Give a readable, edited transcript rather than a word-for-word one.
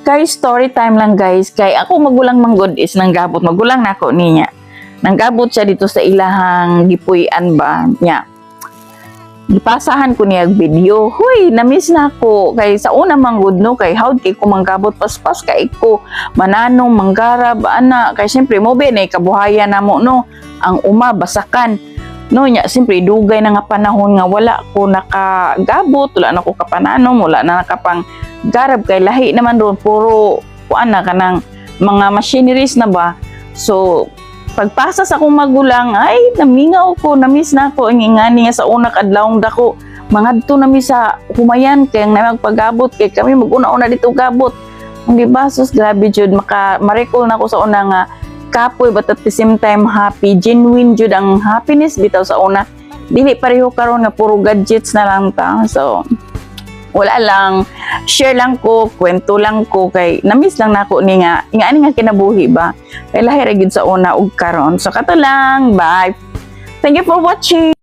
Kay story time lang guys, kay ako magulang manggod is nanggabot, magulang nako niya. Nanggabot siya dito sa ilahang gipuy-an ba niya. Gipasahan ko niya video. Huy, na-miss na ako. Kay sa una manggod no, kay howd kay ko manggabot paspas kay ko mananong manggarab ana. Kay siyempre mo ben kabuhayan namo no, ang uma basakan. No nya siyempre dugay na nga panahon nga wala ko nakagabot, wala na ko kapananom, wala na nakapang garab kay lahi naman doon puro kuan na kanang mga machineries na ba. So pagpasa sa akong magulang ay namingaw ko, na-miss na ko ang ingani nga sa una kadlawng dako mangadto nami sa humayan kay na magpagabot kay kami maguna-una dito gabot. Di ba sus grabe jud ma-recall na ko sa una nga kapoy but at the same time happy, genuine jud ang happiness bitaw sa una. Dili pareho karon nga puro gadgets na lang ta. So wala lang, share lang ko, kwento lang ko kay na-miss lang nako ni nga ingani nga kinabuhi ba kay lahi ra gyud sa una ug karon. So kato lang, bye, thank you for watching.